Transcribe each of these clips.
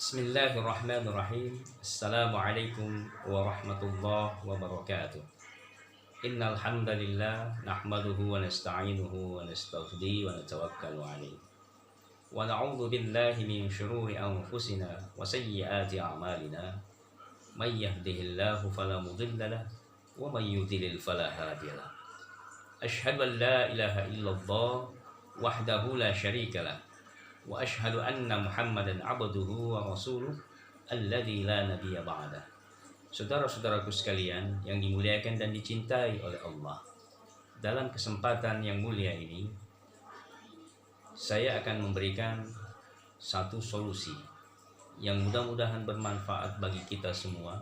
Bismillahirrahmanirrahim. Assalamualaikum warahmatullahi wabarakatuh. Innal hamdalillah nahmaduhu wa nasta'inuhu wa nastaghfiruh wa natawakkalu alayh. Wa na'udzu billahi min shururi anfusina wa sayyiati a'malina. May yahdihillahu fala mudilla lahu wa may yudlil fala hadiya lahu. Asyhadu an la ilaha illallah wahdahu la syarika lahu. Wa ashhadu anna Muhammadan abduhu wa rasuluh alladzi la nabiyya ba'dah. Saudara-saudaraku sekalian yang dimuliakan dan dicintai oleh Allah, dalam kesempatan yang mulia ini saya akan memberikan satu solusi yang mudah-mudahan bermanfaat bagi kita semua,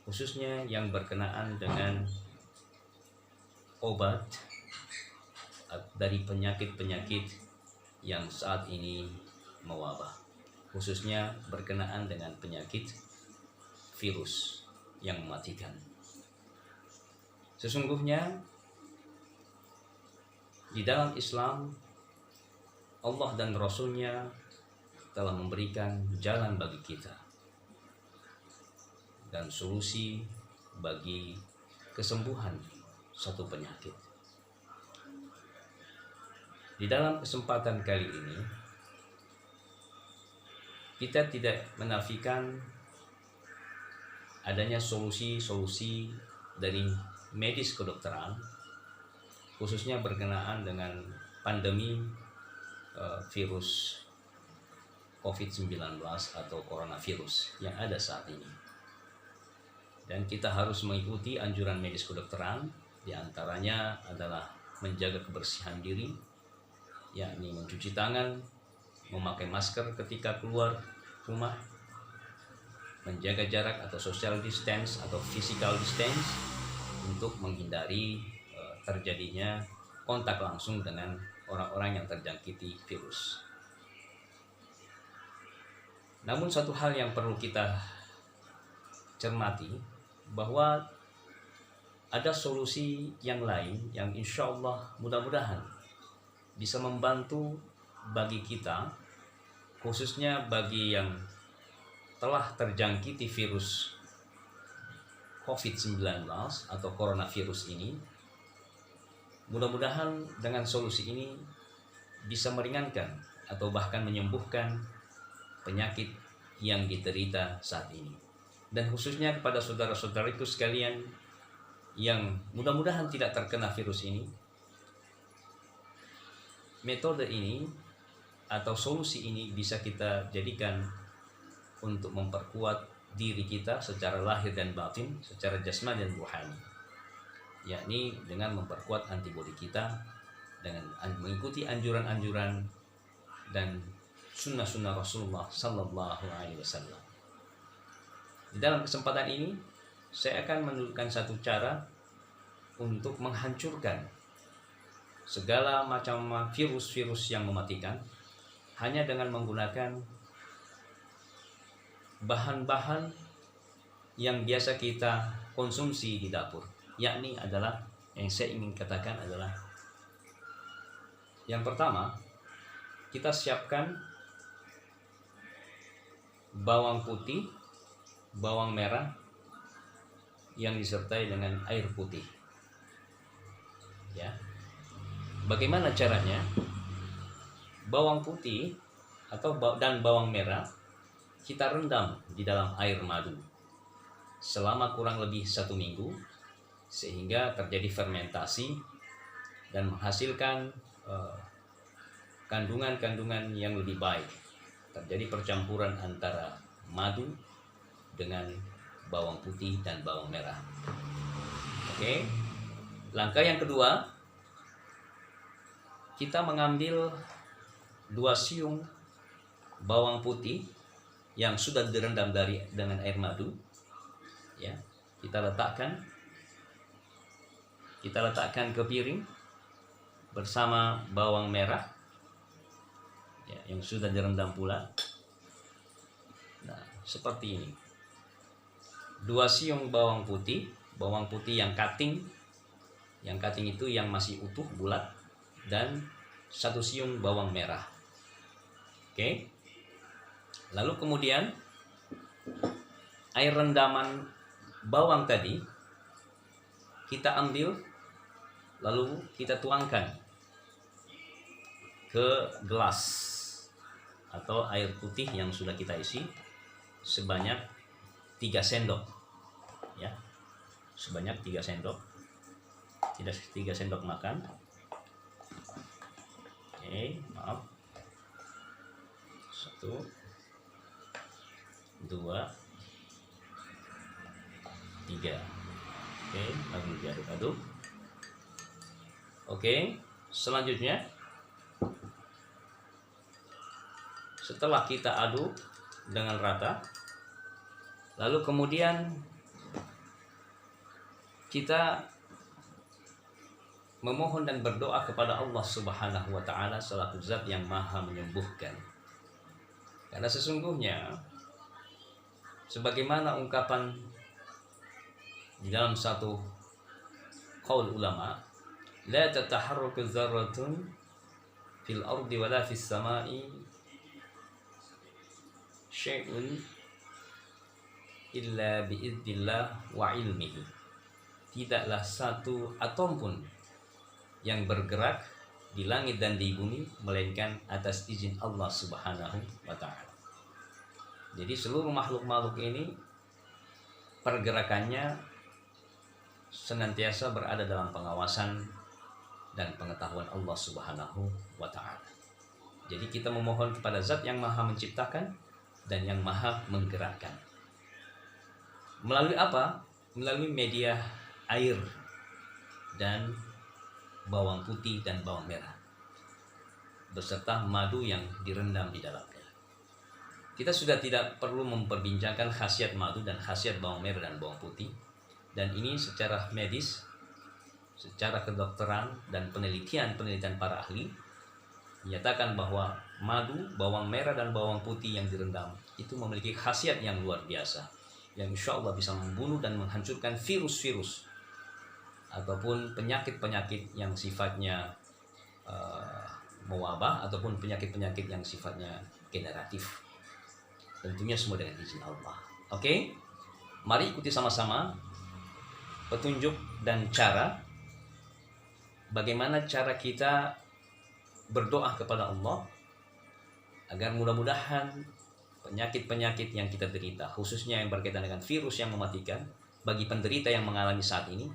khususnya yang berkenaan dengan obat dari penyakit-penyakit yang saat ini mewabah, khususnya berkenaan dengan penyakit virus yang mematikan. Sesungguhnya di dalam Islam, Allah dan Rasul-Nya telah memberikan jalan bagi kita dan solusi bagi kesembuhan satu penyakit. Di dalam kesempatan kali ini, kita tidak menafikan adanya solusi-solusi dari medis kedokteran, khususnya berkenaan dengan pandemi virus COVID-19 atau coronavirus yang ada saat ini. Dan kita harus mengikuti anjuran medis kedokteran, diantaranya adalah menjaga kebersihan diri, yakni mencuci tangan, memakai masker ketika keluar rumah, menjaga jarak atau social distance atau physical distance untuk menghindari terjadinya kontak langsung dengan orang-orang yang terjangkiti virus. Namun satu hal yang perlu kita cermati, bahwa ada solusi yang lain yang insya Allah mudah-mudahan bisa membantu bagi kita, khususnya bagi yang telah terjangkiti virus COVID-19 atau coronavirus ini. Mudah-mudahan dengan solusi ini bisa meringankan atau bahkan menyembuhkan penyakit yang diderita saat ini. Dan khususnya kepada saudara-saudariku sekalian yang mudah-mudahan tidak terkena virus ini, metode ini atau solusi ini bisa kita jadikan untuk memperkuat diri kita secara lahir dan batin, secara jasmani dan rohani, yakni dengan memperkuat antibodi kita dengan mengikuti anjuran-anjuran dan sunnah-sunnah Rasulullah Sallallahu Alaihi Wasallam. Di dalam kesempatan ini saya akan menunjukkan satu cara untuk menghancurkan segala macam virus-virus yang mematikan hanya dengan menggunakan bahan-bahan yang biasa kita konsumsi di dapur, yakni adalah yang saya ingin katakan adalah yang pertama, kita siapkan bawang putih, bawang merah yang disertai dengan air putih. Ya. Bagaimana caranya? Bawang putih dan bawang merah kita rendam di dalam air madu selama kurang lebih 1 minggu, sehingga terjadi fermentasi dan menghasilkan kandungan-kandungan yang lebih baik. Terjadi percampuran antara madu dengan bawang putih dan bawang merah. Oke. Langkah yang kedua, kita mengambil 2 siung bawang putih yang sudah direndam dengan air madu, ya, kita letakkan ke piring bersama bawang merah, ya, yang sudah direndam pula. Nah, seperti ini. 2 siung bawang putih yang cutting itu yang masih utuh bulat, dan 1 siung bawang merah. Oke. Lalu kemudian air rendaman bawang tadi kita ambil, lalu kita tuangkan ke gelas atau air putih yang sudah kita isi sebanyak 3 sendok ya, sebanyak 3 sendok, tidak 3 sendok makan. Oke, maaf. 1 2 3. Oke, lalu diaduk-aduk. Oke, selanjutnya setelah kita aduk dengan rata, lalu kemudian kita memohon dan berdoa kepada Allah Subhanahu wa taala selaku zat yang maha menyembuhkan. Karena sesungguhnya sebagaimana ungkapan di dalam satu qaul ulama, la tataharraku dzarratun fil ardi wala fis samai syai'un illa biiznillah wa ilmihi. Tidaklah satu atom pun yang bergerak di langit dan di bumi melainkan atas izin Allah Subhanahu wa taala. Jadi seluruh makhluk-makhluk ini pergerakannya senantiasa berada dalam pengawasan dan pengetahuan Allah Subhanahu wa taala. Jadi kita memohon kepada zat yang maha menciptakan dan yang maha menggerakkan. Melalui apa? Melalui media air dan bawang putih dan bawang merah beserta madu yang direndam di dalamnya. Kita sudah tidak perlu memperbincangkan khasiat madu dan khasiat bawang merah dan bawang putih, dan ini secara medis, secara kedokteran dan penelitian para ahli menyatakan bahwa madu, bawang merah dan bawang putih yang direndam itu memiliki khasiat yang luar biasa, yang insya Allah bisa membunuh dan menghancurkan virus-virus ataupun penyakit-penyakit yang sifatnya mewabah ataupun penyakit-penyakit yang sifatnya generatif. Tentunya semua dengan izin Allah. Oke? Mari ikuti sama-sama petunjuk dan cara bagaimana cara kita berdoa kepada Allah agar mudah-mudahan penyakit-penyakit yang kita derita, khususnya yang berkaitan dengan virus yang mematikan bagi penderita yang mengalami saat ini,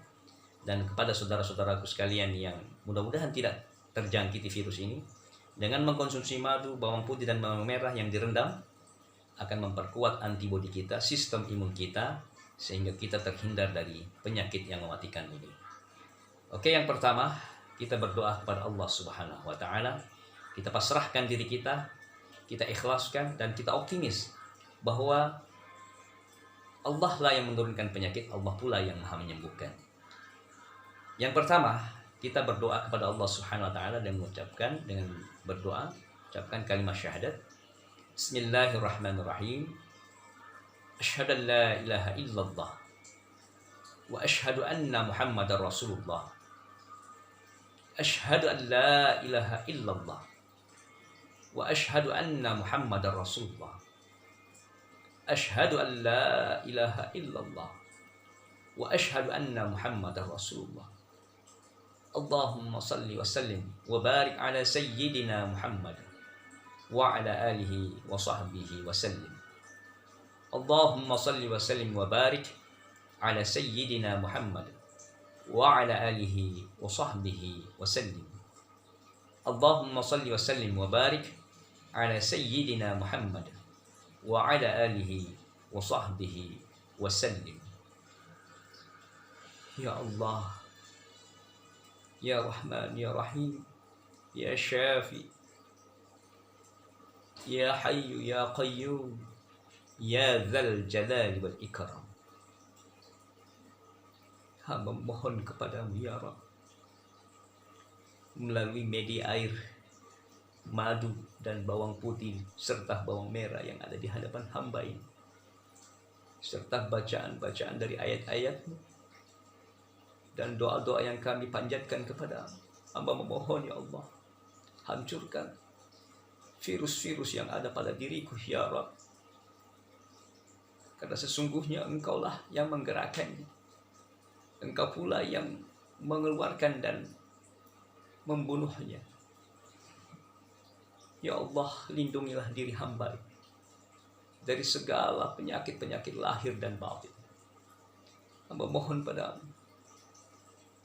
dan kepada saudara-saudaraku sekalian yang mudah-mudahan tidak terjangkiti virus ini, dengan mengkonsumsi madu, bawang putih dan bawang merah yang direndam akan memperkuat antibodi kita, sistem imun kita, sehingga kita terhindar dari penyakit yang mematikan ini. Oke, yang pertama kita berdoa kepada Allah Subhanahu wa taala. Kita pasrahkan diri kita ikhlaskan dan kita optimis bahwa Allah lah yang menurunkan penyakit, Allah pula yang maha menyembuhkan. Yang pertama, kita berdoa kepada Allah Subhanahu wa taala dan mengucapkan dengan berdoa, ucapkan kalimat syahadat. Bismillahirrahmanirrahim. Asyhadu an la ilaha illallah wa asyhadu anna Muhammadar Rasulullah. Asyhadu an la ilaha illallah wa asyhadu anna Muhammadar Rasulullah. Asyhadu an la ilaha illallah wa asyhadu anna Muhammadar Rasulullah. Allahumma salli wa sallim wa barik ala sayyidina Muhammad wa ala alihi wa sahbihi wa sallim. Allahumma salli wa sallim wa barik ala sayyidina Muhammad wa ala alihi wa sahbihi wa sallim. Allahumma salli wa sallim wa barik ala sayyidina Muhammad wa ala alihi wa sahbihi wa sallim. Ya Allah, Ya Rahman, Ya Rahim, Ya Syafi, Ya Hayyu, Ya Qayyum, Ya Dzal Jalali wal Ikram. Hamba mohon kepadamu ya Rabb, melalui media air, madu dan bawang putih serta bawang merah yang ada di hadapan hamba ini, serta bacaan-bacaan dari ayat-ayat-Mu dan doa-doa yang kami panjatkan kepada hamba, memohon ya Allah, hancurkan virus-virus yang ada pada diriku ya Rabb. Karena sesungguhnya Engkaulah yang menggerakkannya. Engkau pula yang mengeluarkan dan membunuhnya. Ya Allah, lindungilah diri hamba dari segala penyakit-penyakit lahir dan batin. Hamba mohon padamu,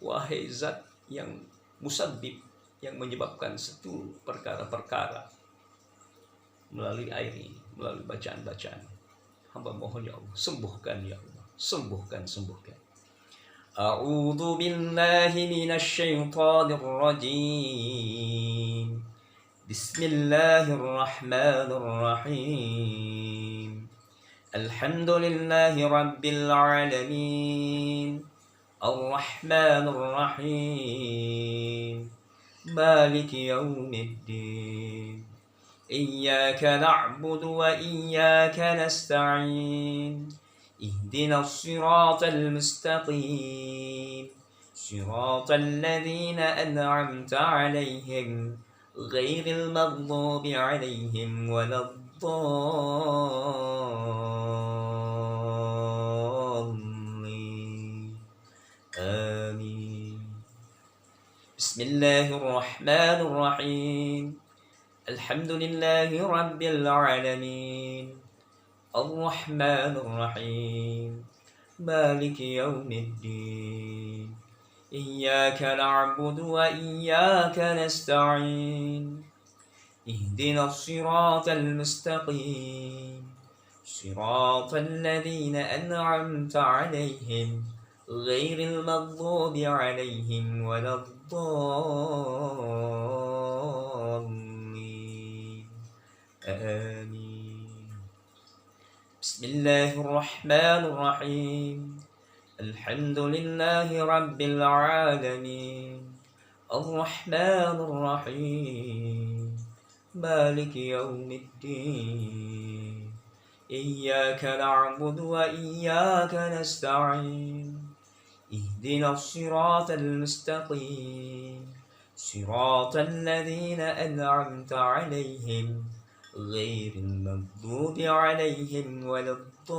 wahai zat yang musabbib, yang menyebabkan seluruh perkara-perkara melalui air ini, melalui bacaan-bacaan. Hamba mohon ya Allah, sembuhkan ya Allah, sembuhkan. A'udzu billahi minasy syaithanir rajim. Bismillahirrahmanirrahim. Alhamdulillahi rabbil alamin. Ar-Rahmanir Rahim. Maliki yaumiddin. Iyyaka na'budu wa iyyaka nasta'in. اهدنا الصراط المستقيم صراط الذين أنعمت عليهم غير المغضوب عليهم ولا الضالين آمين. بسم الله الرحمن الرحيم. الحمد لله رب العالمين. الرحمن الرحيم. مالك يوم الدين. إياك نعبد وإياك نستعين. اهدنا الصراط المستقيم صراط الذين أنعمت عليهم غير المغضوب عليهم ولا الضالين آمين. بسم الله الرحمن الرحيم. الحمد لله رب العالمين. الرحمن الرحيم. مالك يوم الدين. إياك نعبد وإياك نستعين. اهدنا الصراط المستقيم صراط الذين أنعمت عليهم غير المغضوب عليهم ولا الضالين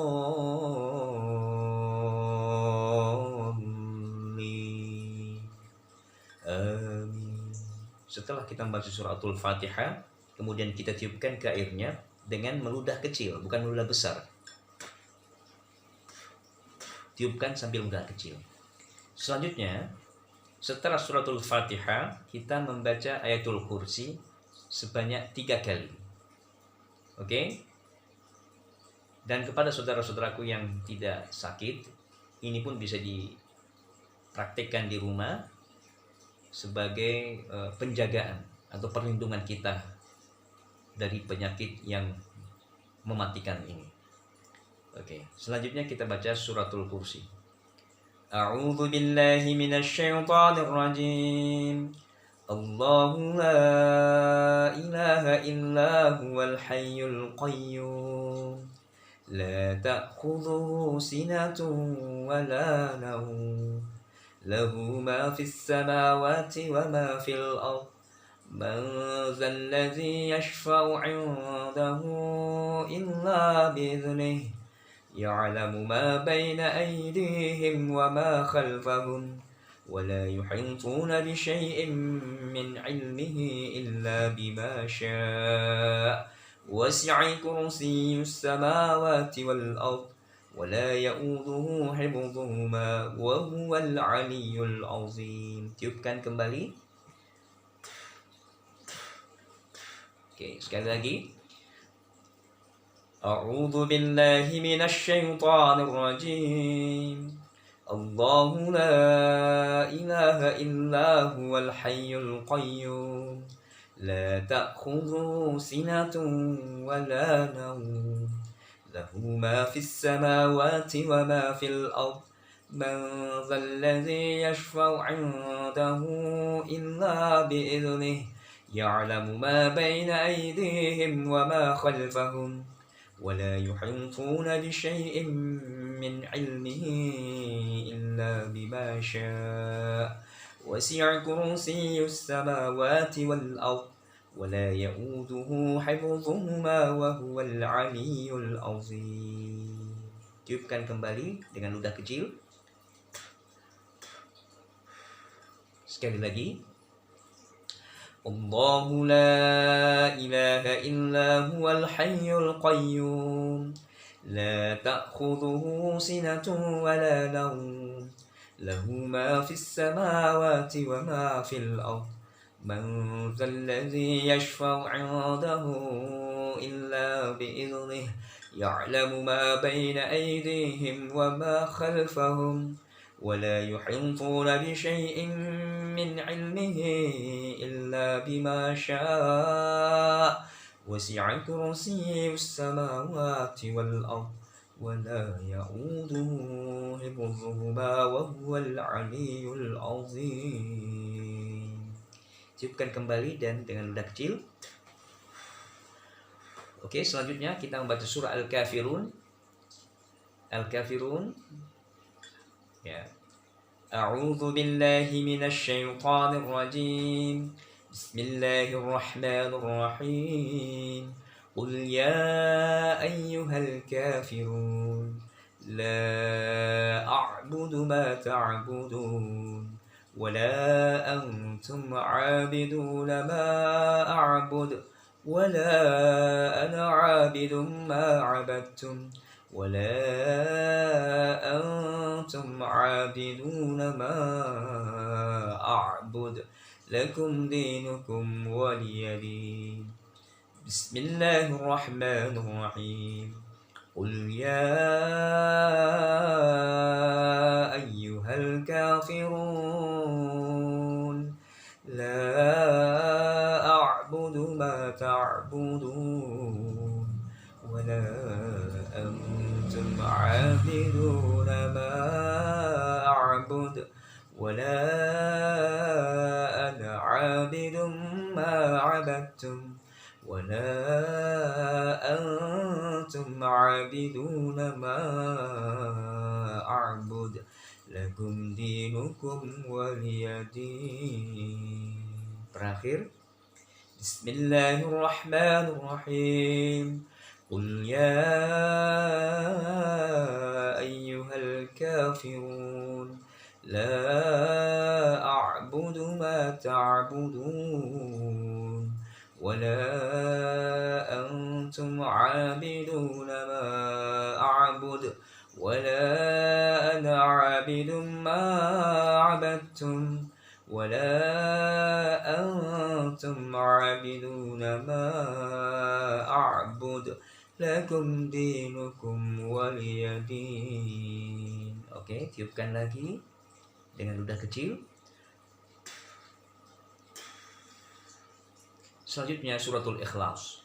آمين. Setelah kita membaca suratul Fatihah, kemudian kita tiupkan ke airnya dengan meludah kecil, bukan meludah besar. Tiupkan sambil meludah kecil. Selanjutnya, setelah suratul Fatihah, kita membaca ayatul kursi sebanyak 3 kali. Oke? Dan kepada saudara-saudaraku yang tidak sakit, ini pun bisa dipraktikkan di rumah sebagai penjagaan atau perlindungan kita dari penyakit yang mematikan ini. Oke, selanjutnya kita baca suratul kursi. A'udzu billahi minasy syaithanir rajim. Allahu la ilaha illa huwal hayyul qayyum. La ta'khudhuhu sinatun wa la nawm. Lahu ma fis samawati wa ma fil ardh. Man dhal ladzi yashfa'u 'indahu illa bi'idhnihi. Ya'lamu ma bayna aydihim wa ma khalfahum. ولا يحيطون بشيء من علمه إلا بما شاء وسع كرسي السماوات والأرض ولا يؤوده حفظهما وهو العلي العظيم. Tiupkan kembali. Oke, sekali lagi. A'udzu billahi minasy syaithanir rajim. الله لا إله إلا هو الحي القيوم. لا تأخذه سنة ولا نوم. له ما في السماوات وما في الأرض. من ذا الذي يشفع عنده إلا بإذنه. يعلم ما بين أيديهم وما خلفهم. ولا يحيطون بشيء من علمه إلا بما شاء وسع كرسي السماوات والأرض ولا يؤوده حفظهما وهو العلي العظيم. Tiupkan kembali dengan ludah kecil. Sekali lagi. Allahu la ilaha illa huwal hayyul qayyum. La ta'khudhuhu sinatun wa la nawm. Lahu ma fis samawati wa ma fil ardh. Man dhal ladzi yashfa'u 'indahu illa bi'idhnihi. يعلم ما بين أيديهم وما خلفهم ولا يحيطون بشيء من علمه إلا بما شاء وسع كرسيه السماوات والأرض ولا يؤوده حفظهما وهو العلي العظيم. Tiupkan kembali dan dengan ludah kecil. Oke, selanjutnya kita membaca surah Al-Kafirun. Al-Kafirun. Ya. A'udzu billahi minasy syaithanir rajim. Bismillahirrahmanirrahim. Qul ya ayyuhal kafirun la a'budu ma ta'budun wa la antum 'abiduna ma a'budu ولا أنا عابد ما عبدتم ولا أنتم عابدون ما أعبد لكم دينكم ولي دين. بسم الله الرحمن الرحيم. قل يا أيها الكافرون لا ما تعبدون ولا أنتم عابدون ما أعبد ولا أنا عابد ما عبدتم ولا أنتم عابدون ما أعبد لكم دينكم ولي دين. Terakhir. Bismillahirrahmanirrahim. Qul ya ayyuhal kafirun la a'budu ma ta'budun wa la antum 'abiduna ma a'budu wa la ana 'abidun ma 'abadtum ولا أنتم عابدون ما أعبد لكم دينكم ولي دين. Oke, tiupkan lagi dengan ludah kecil. Selanjutnya suratul Ikhlas.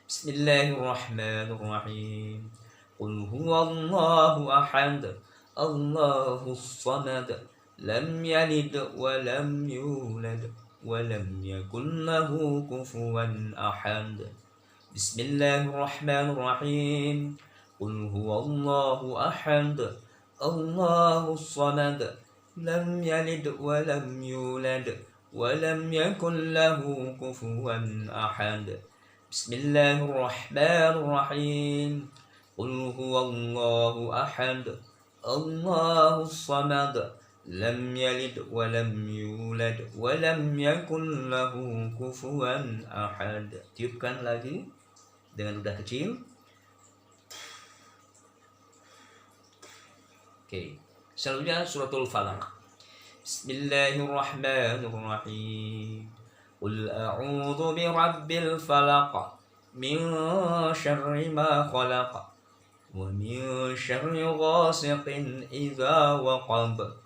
Bismillahirrahmanirrahim. Qul huwallahu ahad, Allahus samad. لم يلد ولم يولد ولم يكن له كفوا أحد. بسم الله الرحمن الرحيم. قل هو الله أحد الله الصمد لم يلد ولم يولد ولم يكن له كفوا أحد. بسم الله الرحمن الرحيم. قل هو الله أحد الله الصمد لم يلد ولم يولد ولم يكن له كفوا أحد. Tiupkan lagi dengan ludah kecil. Oke, selanjutnya suratul Falaq. Bismillahirrahmanirrahim. Qul a'udzu birabbil falaq min syarri ma khalaq wa min syarri ghasiqin idza waqab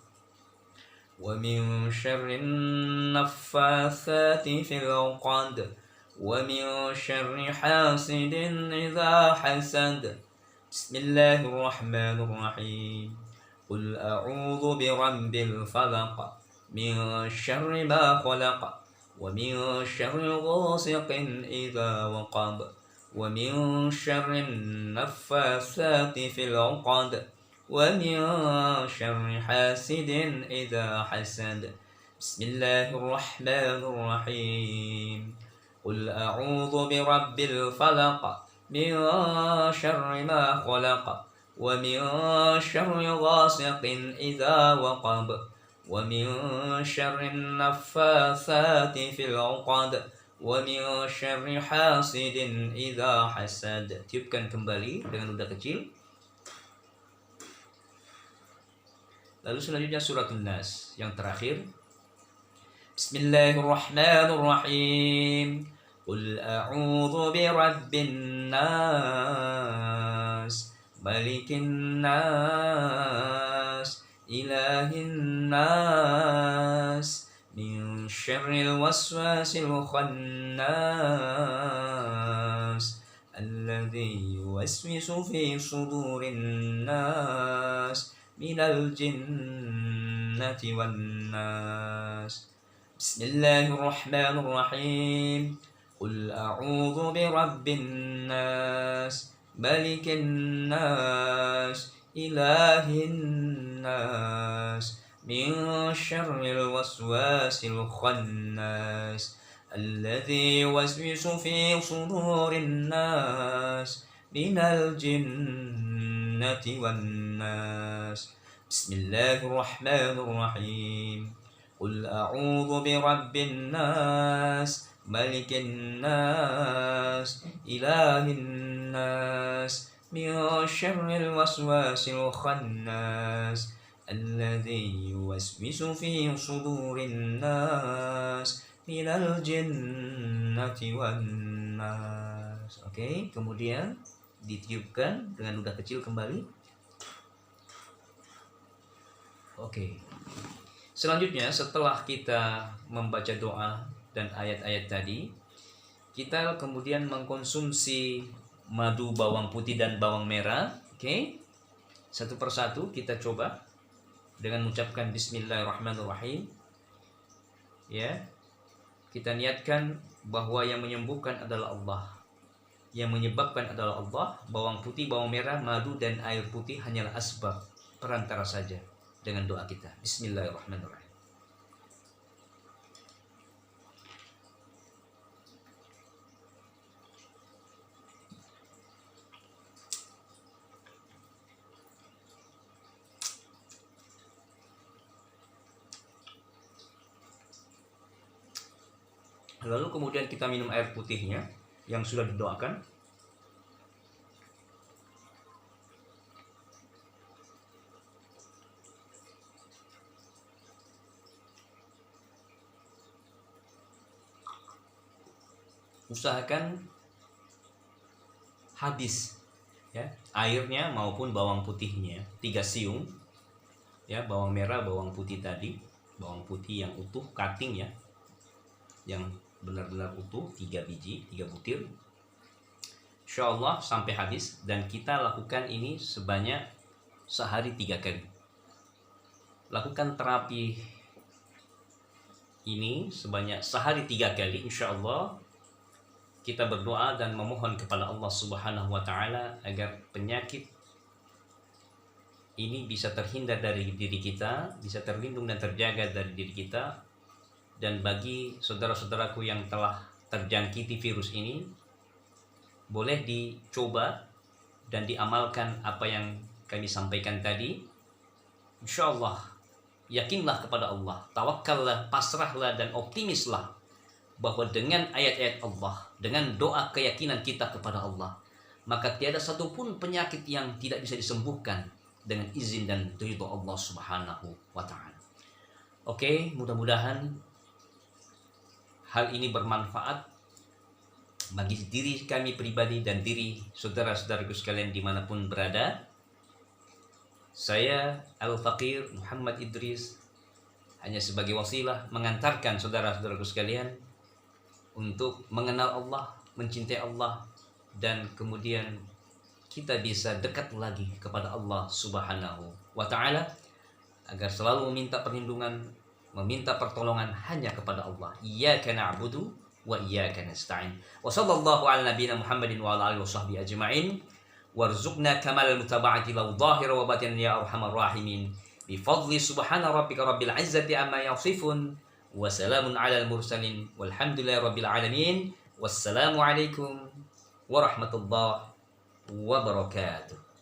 ومن شر النفاثات في العقد ومن شر حاسد إذا حسد. بسم الله الرحمن الرحيم. قل أعوذ برب الفلق من شر ما خلق ومن شر غاسق إذا وقب ومن شر النفاثات في العقد ومن شر حاسد إذا حسد. بسم الله الرحمن الرحيم. قل أعوذ برب الفلق من شر ما خلق ومن شر غاسق إذا وقب ومن شر النفاثات في العقد ومن شر حاسد إذا حسد. Tiupkan kembali dengan ludah kecil. Lalu selanjutnya surat An-Nas yang terakhir. Bismillahirrahmanirrahim. Qul a'udzu birabbin nas, malikin nas, ilahin nas, min syarril waswasil khannas, alladzi yuwaswisu fi sudurin nas, minal jinnati wan nas. Bismillahirrahmanirrahim. Qul a'udzu birabbin nas, malikin nas, ilahin nas, min syarril waswasil khannas, alladzi yuwaswisu fi sudurin nas, minal jinnati wan nas. Bismillahirrahmanirrahim. Qul a'udzu birabbin nas, malikin nas, ilahin nas, min syarril waswasil khannas, alladzi yuwaswisu fi sudurin nas, minal jinnati wan nas. Oke, kemudian ditiupkan dengan ludah kecil kembali. Oke. Selanjutnya setelah kita membaca doa dan ayat-ayat tadi, kita kemudian mengkonsumsi madu bawang putih dan bawang merah. Oke. Satu persatu kita coba dengan mengucapkan bismillahirrahmanirrahim. Ya. Kita niatkan bahwa yang menyembuhkan adalah Allah. Yang menyebabkan adalah Allah. Bawang putih, bawang merah, madu dan air putih hanyalah asbab, perantara saja dengan doa kita. Bismillahirrahmanirrahim. Lalu kemudian kita minum air putihnya yang sudah didoakan. Usahakan habis ya airnya maupun bawang putihnya, 3 siung ya, bawang merah, bawang putih tadi, bawang putih yang utuh, cutting ya, yang benar-benar utuh, 3 biji, 3 butir, insyaallah sampai habis. Dan kita lakukan ini sebanyak sehari 3 kali. Lakukan terapi ini sebanyak sehari 3 kali, insyaallah. Kita berdoa dan memohon kepada Allah Subhanahu wa Ta'ala agar penyakit ini bisa terhindar dari diri kita, bisa terlindung dan terjaga dari diri kita. Dan bagi saudara-saudaraku yang telah terjangkiti virus ini, boleh dicoba dan diamalkan apa yang kami sampaikan tadi. InsyaAllah, yakinlah kepada Allah, tawakkallah, pasrahlah dan optimislah bahwa dengan ayat-ayat Allah, dengan doa keyakinan kita kepada Allah, maka tiada satupun penyakit yang tidak bisa disembuhkan dengan izin dan ridho Allah Subhanahu wa Ta'ala. Oke, mudah-mudahan hal ini bermanfaat bagi diri kami pribadi dan diri saudara-saudaraku sekalian dimanapun berada. Saya Al-Faqir Muhammad Idris hanya sebagai wasilah mengantarkan saudara-saudaraku sekalian untuk mengenal Allah, mencintai Allah, dan kemudian kita bisa dekat lagi kepada Allah Subhanahu wa Ta'ala, agar selalu meminta perlindungan, meminta pertolongan hanya kepada Allah. Iyyaka na'budu wa iyyaka nasta'in. Wa sallallahu ala nabiyyina Muhammadin wa ala alihi washabbihi ajma'in. Warzuqna kamal mutaba'ati law dhahira wa batin ya arhamar rahimin. Bi fadli subhana rabbika rabbil izzati amma yasifun. Wassalamun ala al-mursalin walhamdulillahi rabbil alamin. Wassalamu alaikum warahmatullahi wabarakatuh.